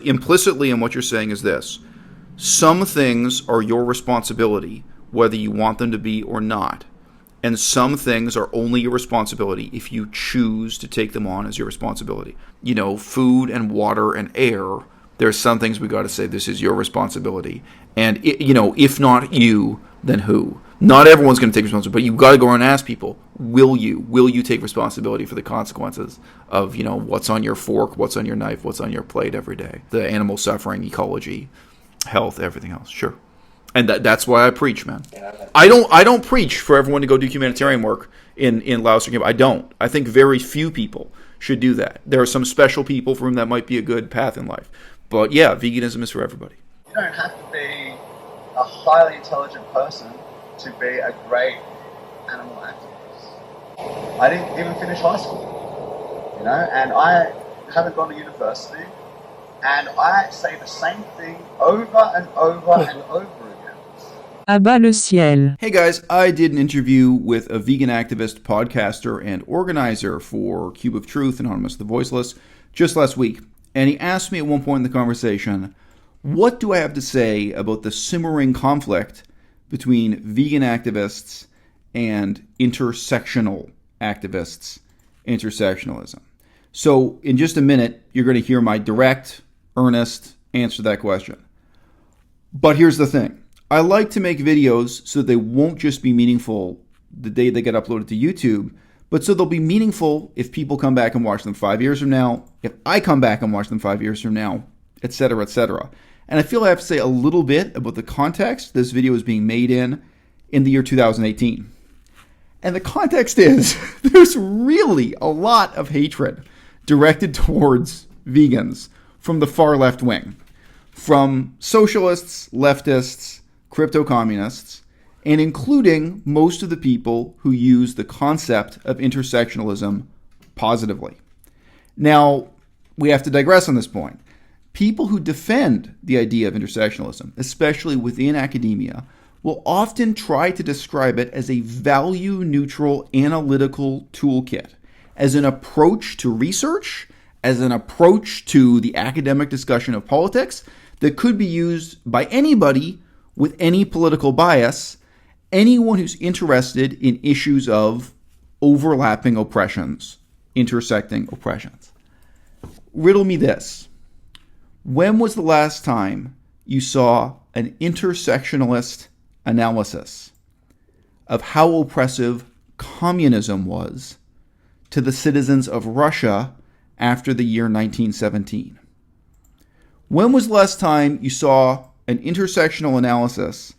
implicitly in what you're saying is this. Some things are your responsibility, whether you want them to be or not. And some things are only your responsibility if you choose to take them on as your responsibility. Food and water and air, there's some things we got to say, this is your responsibility. And, if not you, then who? Not everyone's going to take responsibility, but you've got to go around and ask people, will you? Will you take responsibility for the consequences of, what's on your fork, what's on your knife, what's on your plate every day? The animal suffering, ecology, health, everything else. Sure. And that's why I preach, man. I don't preach for everyone to go do humanitarian work in Laos or Cuba. I don't. I think very few people should do that. There are some special people for whom that might be a good path in life. But yeah, veganism is for everybody. You don't have to be a highly intelligent person to be a great animal activist. I didn't even finish high school, and I haven't gone to university, and I say the same thing over and over and over again. À-bas-le-ciel. Hey guys, I did an interview with a vegan activist, podcaster, and organizer for Cube of Truth, Anonymous the Voiceless, just last week. And he asked me at one point in the conversation, what do I have to say about the simmering conflict between vegan activists and intersectional activists, intersectionalism? So in just a minute, you're going to hear my direct, earnest answer to that question. But here's the thing. I like to make videos so that they won't just be meaningful the day they get uploaded to YouTube, but so they'll be meaningful if people come back and watch them 5 years from now, if I come back and watch them 5 years from now, etc., etc. And I feel I have to say a little bit about the context this video is being made in the year 2018. And the context is there's really a lot of hatred directed towards vegans from the far left wing, from socialists, leftists, crypto-communists, and including most of the people who use the concept of intersectionalism positively. Now, we have to digress on this point. People who defend the idea of intersectionalism, especially within academia, will often try to describe it as a value-neutral analytical toolkit, as an approach to research, as an approach to the academic discussion of politics that could be used by anybody with any political bias, anyone who's interested in issues of overlapping oppressions, intersecting oppressions. Riddle me this. When was the last time you saw an intersectionalist analysis of how oppressive communism was to the citizens of Russia after the year 1917? When was the last time you saw an intersectional analysis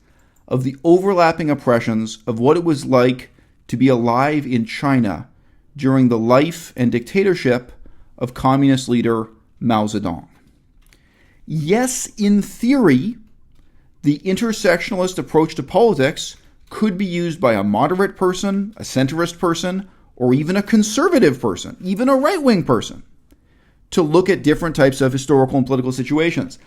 of the overlapping oppressions of what it was like to be alive in China during the life and dictatorship of communist leader Mao Zedong? Yes, in theory, the intersectionalist approach to politics could be used by a moderate person, a centrist person, or even a conservative person, even a right-wing person, to look at different types of historical and political situations.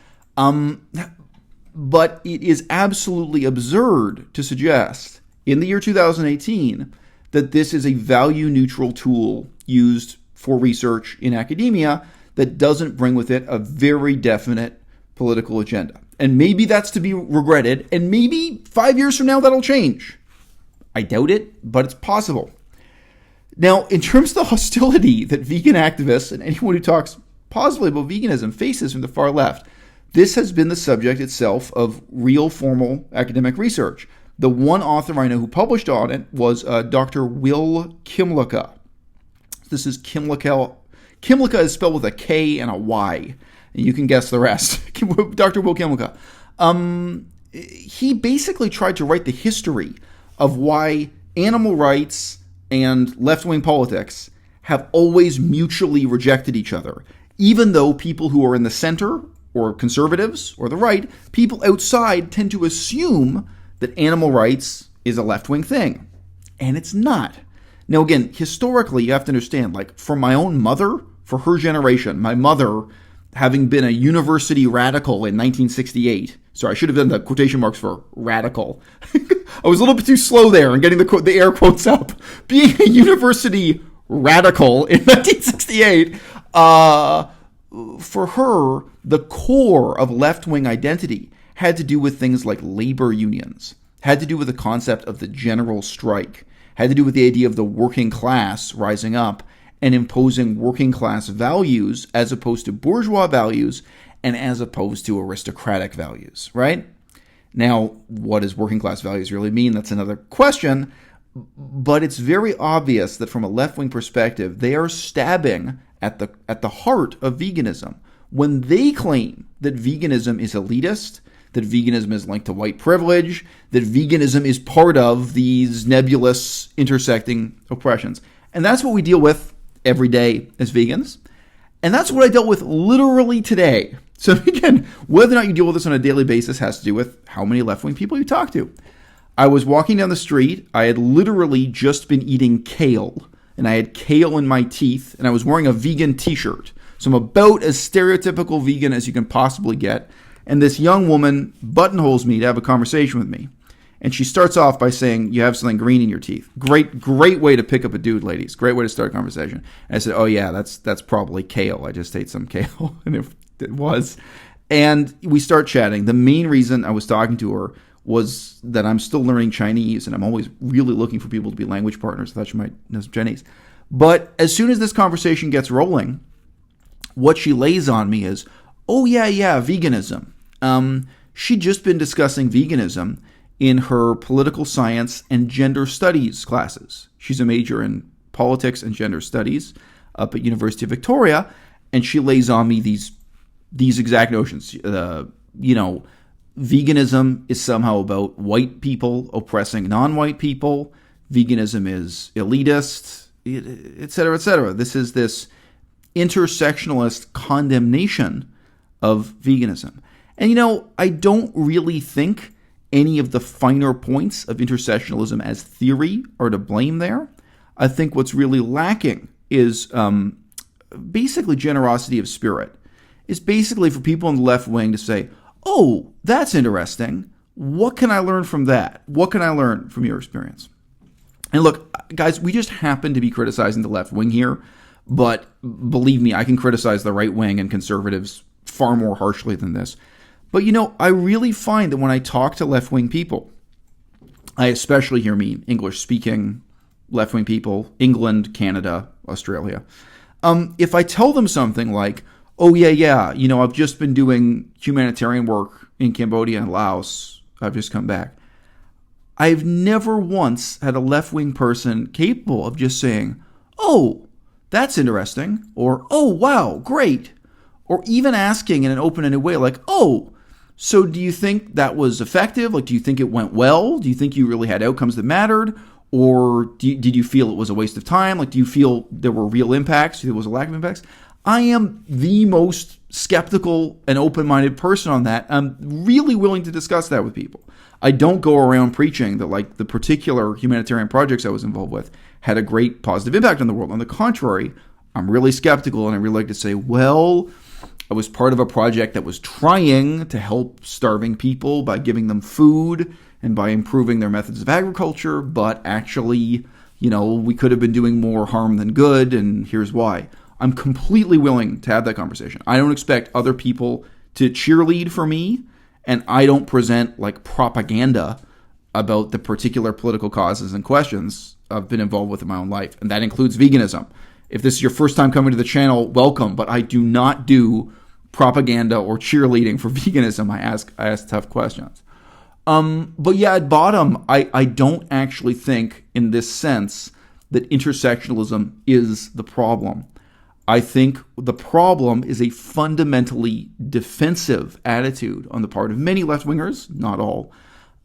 But it is absolutely absurd to suggest in the year 2018 that this is a value-neutral tool used for research in academia that doesn't bring with it a very definite political agenda. And maybe that's to be regretted, and maybe 5 years from now that'll change. I doubt it, but it's possible. Now, in terms of the hostility that vegan activists and anyone who talks positively about veganism faces from the far left, this has been the subject itself of real formal academic research. The one author I know who published on it was Dr. Will Kimlicka. This is Kimlicka. Kimlicka is spelled with a K and a Y. You can guess the rest. Dr. Will Kimlicka. He basically tried to write the history of why animal rights and left-wing politics have always mutually rejected each other, even though people who are in the center or conservatives or the right, people outside tend to assume that animal rights is a left-wing thing. And it's not. Now, again, historically, you have to understand, like, for my own mother, for her generation, my mother, having been a university radical in 1968, sorry, I should have done the quotation marks for radical. I was a little bit too slow there in getting the air quotes up. Being a university radical in 1968, for her, the core of left-wing identity had to do with things like labor unions, had to do with the concept of the general strike, had to do with the idea of the working class rising up and imposing working class values as opposed to bourgeois values and as opposed to aristocratic values, right? Now, what does working class values really mean? That's another question, but it's very obvious that from a left-wing perspective, they are stabbing at the heart of veganism when they claim that veganism is elitist, that veganism is linked to white privilege, that veganism is part of these nebulous intersecting oppressions. And that's what we deal with every day as vegans. And that's what I dealt with literally today. So again, whether or not you deal with this on a daily basis has to do with how many left-wing people you talk to. I was walking down the street. I had literally just been eating kale, and I had kale in my teeth, and I was wearing a vegan t-shirt. So I'm about as stereotypical vegan as you can possibly get. And this young woman buttonholes me to have a conversation with me. And she starts off by saying, you have something green in your teeth. Great way to pick up a dude, ladies. Great way to start a conversation. And I said, oh yeah, that's probably kale. I just ate some kale. And it was. And we start chatting. The main reason I was talking to her was that I'm still learning Chinese, and I'm always really looking for people to be language partners. I thought she might know some Chinese. But as soon as this conversation gets rolling, what she lays on me is, oh yeah, veganism. She'd just been discussing veganism in her political science and gender studies classes. She's a major in politics and gender studies up at University of Victoria, and she lays on me these exact notions. Veganism is somehow about white people oppressing non-white people. Veganism is elitist, et cetera, et cetera. This is this intersectionalist condemnation of veganism. And, I don't really think any of the finer points of intersectionalism as theory are to blame there. I think what's really lacking is basically generosity of spirit. It's basically for people in the left wing to say, oh, that's interesting. What can I learn from that? What can I learn from your experience? And look, guys, we just happen to be criticizing the left wing here, but believe me, I can criticize the right wing and conservatives far more harshly than this. But I really find that when I talk to left-wing people, I especially hear English-speaking left-wing people, England, Canada, Australia. If I tell them something like, oh yeah, I've just been doing humanitarian work in Cambodia and Laos, I've just come back. I've never once had a left-wing person capable of just saying, oh, that's interesting, or oh, wow, great, or even asking in an open-ended way like, oh, so do you think that was effective? Like, do you think it went well? Do you think you really had outcomes that mattered? Or did you feel it was a waste of time? Like, do you feel there were real impacts? Do you think there was a lack of impacts? I am the most skeptical and open-minded person on that. I'm really willing to discuss that with people. I don't go around preaching that, like, the particular humanitarian projects I was involved with had a great positive impact on the world. On the contrary, I'm really skeptical, and I really like to say, well, I was part of a project that was trying to help starving people by giving them food and by improving their methods of agriculture, but actually, we could have been doing more harm than good, and here's why. I'm completely willing to have that conversation. I don't expect other people to cheerlead for me, and I don't present like propaganda about the particular political causes and questions I've been involved with in my own life, and that includes veganism. If this is your first time coming to the channel, welcome, but I do not do propaganda or cheerleading for veganism. I ask tough questions. But yeah, at bottom, I don't actually think in this sense that intersectionalism is the problem. I think the problem is a fundamentally defensive attitude on the part of many left-wingers, not all,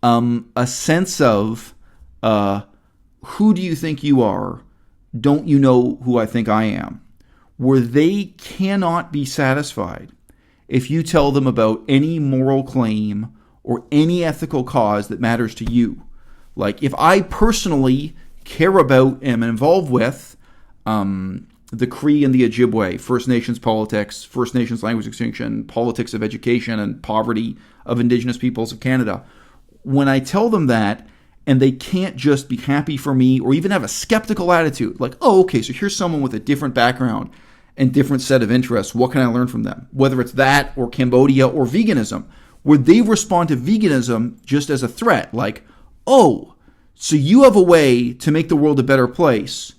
a sense of who do you think you are? Don't you know who I think I am? Where they cannot be satisfied if you tell them about any moral claim or any ethical cause that matters to you. Like, if I personally care about and am involved with the Cree and the Ojibwe, First Nations politics, First Nations language extinction, politics of education and poverty of Indigenous peoples of Canada, when I tell them that, and they can't just be happy for me or even have a skeptical attitude, like, oh, okay, so here's someone with a different background, and different set of interests. What can I learn from them? Whether it's that or Cambodia or veganism, where they respond to veganism just as a threat, like, oh, so you have a way to make the world a better place,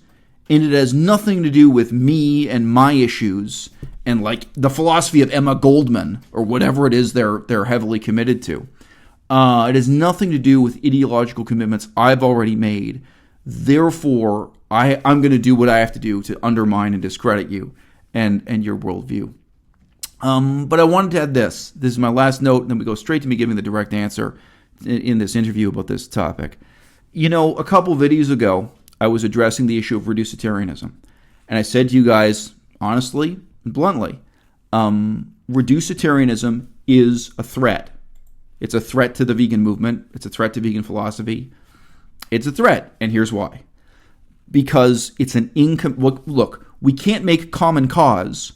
and it has nothing to do with me and my issues and like the philosophy of Emma Goldman or whatever it is they're heavily committed to. It has nothing to do with ideological commitments I've already made. Therefore, I'm going to do what I have to do to undermine and discredit you and your worldview. But I wanted to add this. This is my last note, and then we go straight to me giving the direct answer in this interview about this topic. You know, a couple videos ago, I was addressing the issue of reducitarianism. And I said to you guys, honestly and bluntly, reducitarianism is a threat. It's a threat to the vegan movement. It's a threat to vegan philosophy. It's a threat, and here's why. Because it's an look, we can't make common cause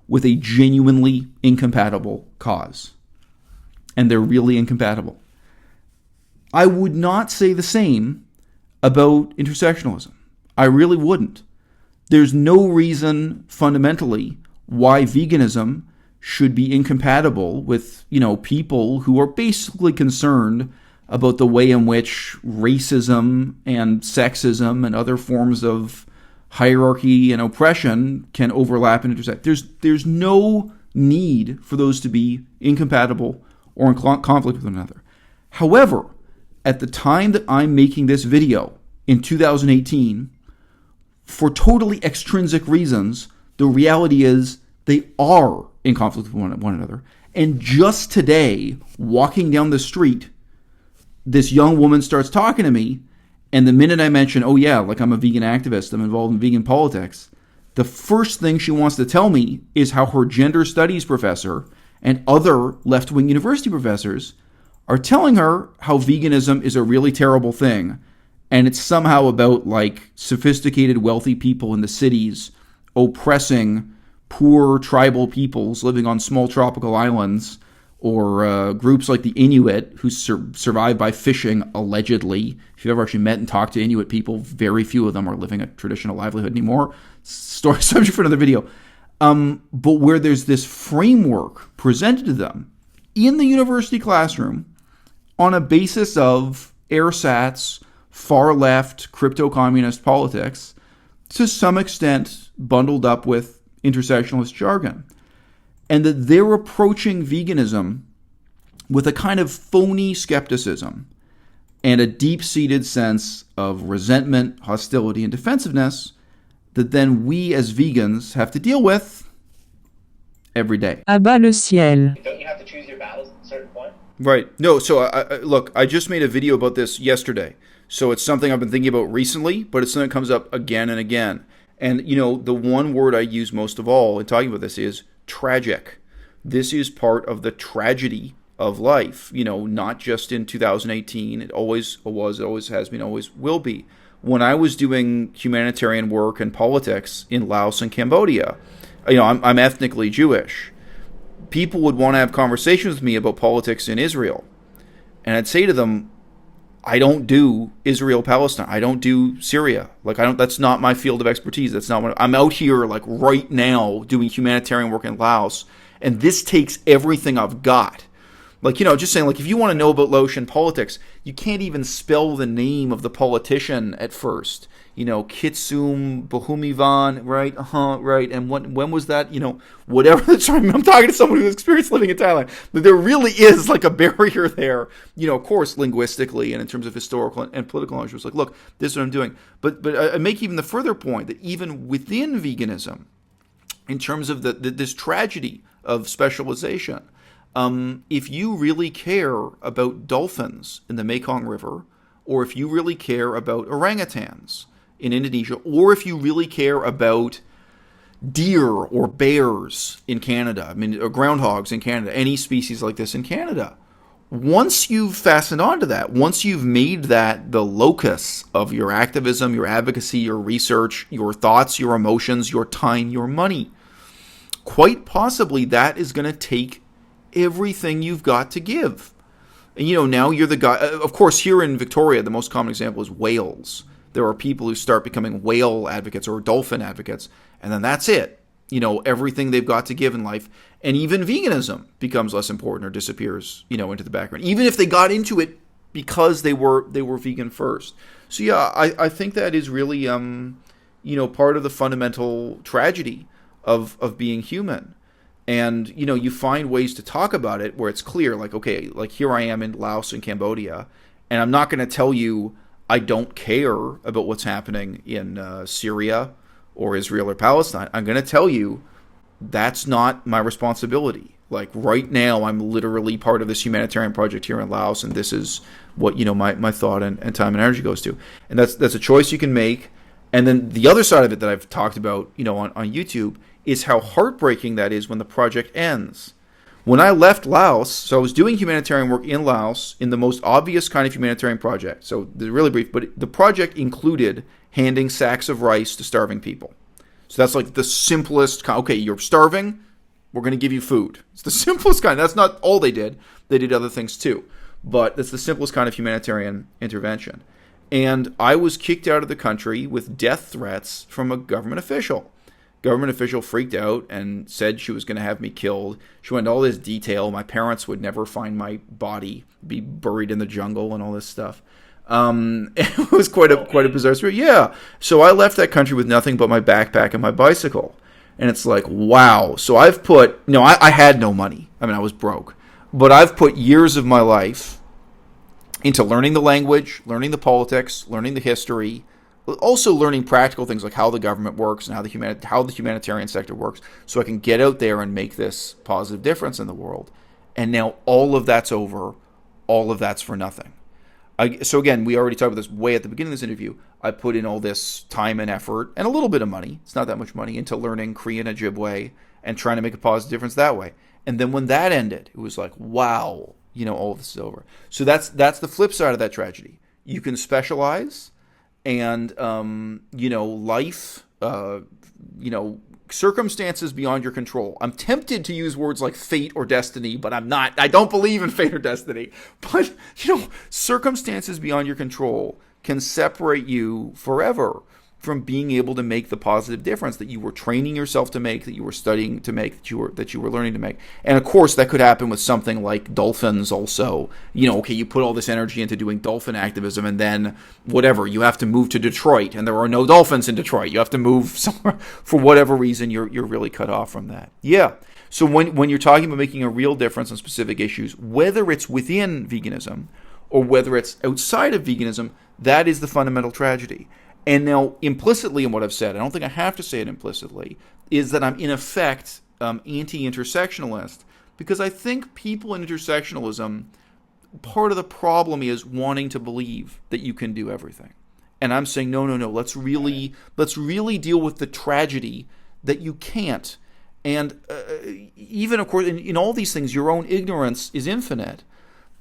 with a genuinely incompatible cause. And they're really incompatible. I would not say the same about intersectionalism. I really wouldn't. There's no reason fundamentally why veganism should be incompatible with, people who are basically concerned about the way in which racism and sexism and other forms of hierarchy and oppression can overlap and intersect. There's no need for those to be incompatible or in conflict with one another. However, at the time that I'm making this video in 2018, for totally extrinsic reasons, the reality is they are in conflict with one another. And just today, walking down the street, this young woman starts talking to me, and the minute I mention, oh yeah, like I'm a vegan activist, I'm involved in vegan politics, the first thing she wants to tell me is how her gender studies professor and other left-wing university professors are telling her how veganism is a really terrible thing, and it's somehow about like sophisticated, wealthy people in the cities oppressing poor tribal peoples living on small tropical islands, or groups like the Inuit who survive by fishing, allegedly. If you've ever actually met and talked to Inuit people, very few of them are living a traditional livelihood anymore. Story subject for another video. But where there's this framework presented to them in the university classroom on a basis of ersatz, far-left, crypto-communist politics, to some extent bundled up with intersectionalist jargon. And that they're approaching veganism with a kind of phony skepticism and a deep-seated sense of resentment, hostility, and defensiveness that then we as vegans have to deal with every day. À-bas-le-ciel. Don't you have to choose your battles at a certain point? Right. No, so look, I just made a video about this yesterday. So it's something I've been thinking about recently, but it's something that comes up again and again. And, the one word I use most of all in talking about this is tragic. This is part of the tragedy of life, not just in 2018. It always was, it always has been, always will be. When I was doing humanitarian work and politics in Laos and Cambodia, I'm ethnically Jewish. People would want to have conversations with me about politics in Israel. And I'd say to them, I don't do Israel-Palestine. I don't do Syria. That's not my field of expertise. That's not what I'm out here right now doing humanitarian work in Laos. And this takes everything I've got. Just saying, if you want to know about Laotian politics, you can't even spell the name of the politician at first. Kitsum Bohumivan, right? Right. And when was that? Whatever. Sorry, I'm talking to someone who's experienced living in Thailand. But there really is a barrier there, of course, linguistically and in terms of historical and political knowledge. It's look, this is what I'm doing. But I make even the further point that even within veganism, in terms of this tragedy of specialization, if you really care about dolphins in the Mekong River, or if you really care about orangutans in Indonesia, or if you really care about deer or bears in Canada, or groundhogs in Canada, any species like this in Canada, once you've fastened onto that, once you've made that the locus of your activism, your advocacy, your research, your thoughts, your emotions, your time, your money, quite possibly that is going to take everything you've got to give. And now you're the guy. Of course, here in Victoria, the most common example is whales. There are people who start becoming whale advocates or dolphin advocates, and then that's it. everything they've got to give in life. And even veganism becomes less important or disappears, into the background, even if they got into it because they were vegan first. So yeah, I think that is really, part of the fundamental tragedy of being human. And, you find ways to talk about it where it's clear, like, okay, like here I am in Laos and Cambodia, and I'm not going to tell you I don't care about what's happening in Syria or Israel or Palestine. I'm going to tell you that's not my responsibility. Like right now, I'm literally part of this humanitarian project here in Laos, and this is what, my thought and time and energy goes to. And that's a choice you can make. And then the other side of it that I've talked about, on YouTube is how heartbreaking that is when the project ends. When I left Laos, so I was doing humanitarian work in Laos in the most obvious kind of humanitarian project. So they're really brief, but the project included handing sacks of rice to starving people. So that's like the simplest kind. Okay, you're starving, we're going to give you food. It's the simplest kind. That's not all they did. They did other things too. But that's the simplest kind of humanitarian intervention. And I was kicked out of the country with death threats from a government official. Government official freaked out and said she was going to have me killed. She went into all this detail. My parents would never find my body, be buried in the jungle and all this stuff. It was quite a bizarre story. Yeah. So I left that country with nothing but my backpack and my bicycle. And it's like, wow. So I've put, I had no money. I mean, I was broke. But I've put years of my life into learning the language, learning the politics, learning the history, also learning practical things like how the government works and how the humanitarian sector works, so I can get out there and make this positive difference in the world. And now all of that's over. All of that's for nothing. So again, we already talked about this way at the beginning of this interview. I put in all this time and effort and a little bit of money, it's not that much money, into learning Korean Ojibwe and trying to make a positive difference that way. And then when that ended, it was like, wow, all of this is over. So that's the flip side of that tragedy. You can specialize, and life, circumstances beyond your control. I'm tempted to use words like fate or destiny, but I'm not. I don't believe in fate or destiny. But circumstances beyond your control can separate you forever from being able to make the positive difference that you were training yourself to make, that you were studying to make, that you were learning to make. And of course, that could happen with something like dolphins also. Okay, you put all this energy into doing dolphin activism, and then whatever, you have to move to Detroit, and there are no dolphins in Detroit. You have to move somewhere. For whatever reason, you're really cut off from that. Yeah. So when you're talking about making a real difference on specific issues, whether it's within veganism or whether it's outside of veganism, that is the fundamental tragedy. And now, implicitly in what I've said, I don't think I have to say it implicitly, is that I'm in effect anti-intersectionalist, because I think people in intersectionalism, part of the problem is wanting to believe that you can do everything. And I'm saying, no, let's really deal with the tragedy that you can't. And even, of course, in all these things, your own ignorance is infinite.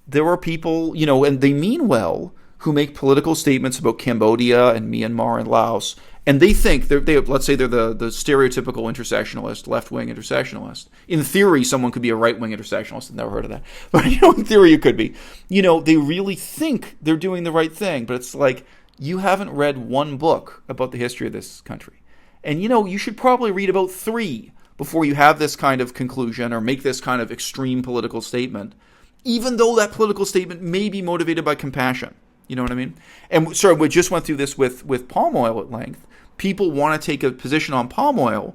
There are people, and they mean well, who make political statements about Cambodia and Myanmar and Laos, and they think let's say they're the stereotypical intersectionalist, left-wing intersectionalist. In theory, someone could be a right-wing intersectionalist. I've never heard of that, but in theory, you could be. They really think they're doing the right thing, but it's like you haven't read one book about the history of this country, and you should probably read about 3 before you have this kind of conclusion or make this kind of extreme political statement, even though that political statement may be motivated by compassion. You know what I mean? And sorry, we just went through this with palm oil at length. People want to take a position on palm oil,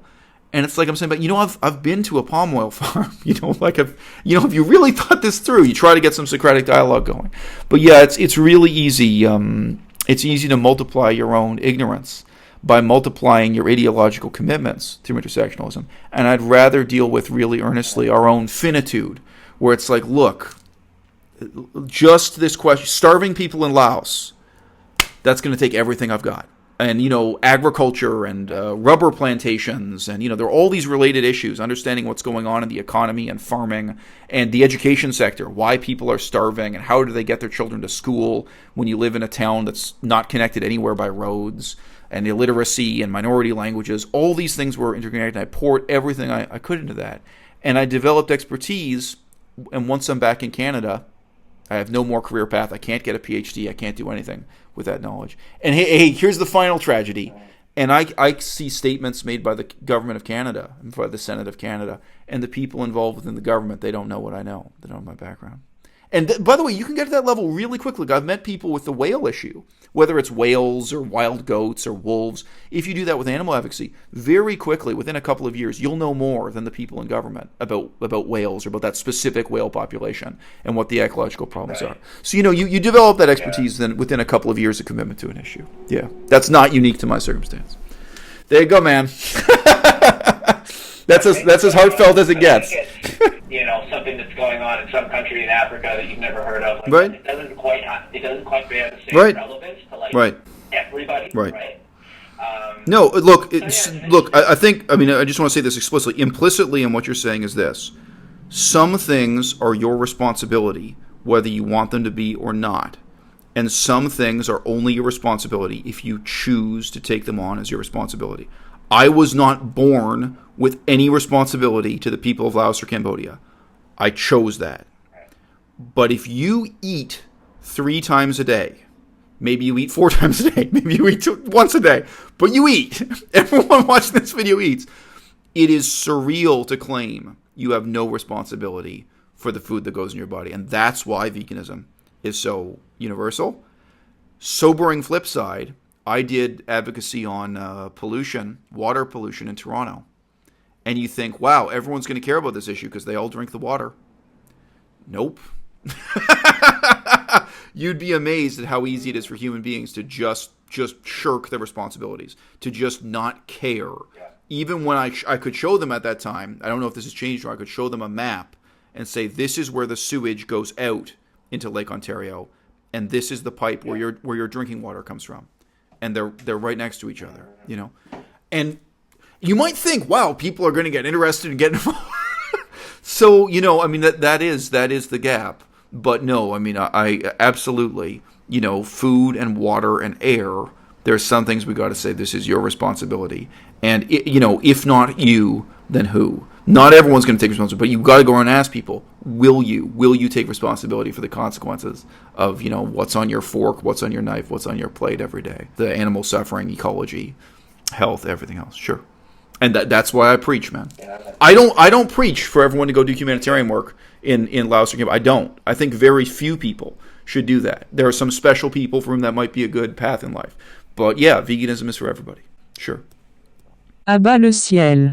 and it's like I'm saying, but I've been to a palm oil farm. If you really thought this through, you try to get some Socratic dialogue going. But yeah, it's really easy. It's easy to multiply your own ignorance by multiplying your ideological commitments through intersectionalism. And I'd rather deal with really earnestly our own finitude, where it's like, look, just this question, starving people in Laos, that's going to take everything I've got. And, agriculture and rubber plantations and, there are all these related issues, understanding what's going on in the economy and farming and the education sector, why people are starving and how do they get their children to school when you live in a town that's not connected anywhere by roads, and illiteracy and minority languages. All these things were interconnected. I poured everything I could into that. And I developed expertise, and once I'm back in Canada, I have no more career path. I can't get a PhD. I can't do anything with that knowledge. And hey, here's the final tragedy. And I see statements made by the government of Canada and by the Senate of Canada, and the people involved within the government, they don't know what I know. They don't know my background. And by the way, you can get to that level really quickly. I've met people with the whale issue, whether it's whales or wild goats or wolves. If you do that with animal advocacy, very quickly, within a couple of years, you'll know more than the people in government about whales or about that specific whale population and what the ecological problems are. So, you develop that expertise then within a couple of years of commitment to an issue. Yeah, that's not unique to my circumstance. There you go, man. That's as heartfelt as it gets. Something that's going on in some country in Africa that you've never heard of. Right. It doesn't quite bear the same relevance to everybody. Right. No, look. I think. I just want to say this explicitly. Implicitly in what you're saying is this: some things are your responsibility, whether you want them to be or not, and some things are only your responsibility if you choose to take them on as your responsibility. I was not born with any responsibility to the people of Laos or Cambodia. I chose that. But if you eat 3 times a day, maybe you eat 4 times a day, maybe you eat once a day, but you eat. Everyone watching this video eats. It is surreal to claim you have no responsibility for the food that goes in your body. And that's why veganism is so universal. Sobering flip side, I did advocacy on pollution, water pollution in Toronto. And you think, wow, everyone's going to care about this issue because they all drink the water. Nope. You'd be amazed at how easy it is for human beings to just shirk their responsibilities, to just not care. Yeah. Even when I could show them at that time, I don't know if this has changed, or I could show them a map and say, this is where the sewage goes out into Lake Ontario, and this is the pipe where your drinking water comes from. And they're right next to each other, And you might think, wow, people are going to get interested and get involved. So, that is the gap. But no, I absolutely, food and water and air, there's some things we got to say, this is your responsibility. And, if not you, then who? Not everyone's going to take responsibility, but you've got to go around and ask people, will you take responsibility for the consequences of, what's on your fork, what's on your knife, what's on your plate every day? The animal suffering, ecology, health, everything else. Sure. And that's why I preach, man. I don't preach for everyone to go do humanitarian work in Laos or Cambodia. I don't. I think very few people should do that. There are some special people for whom that might be a good path in life. But yeah, veganism is for everybody. Sure. À-bas-le-ciel.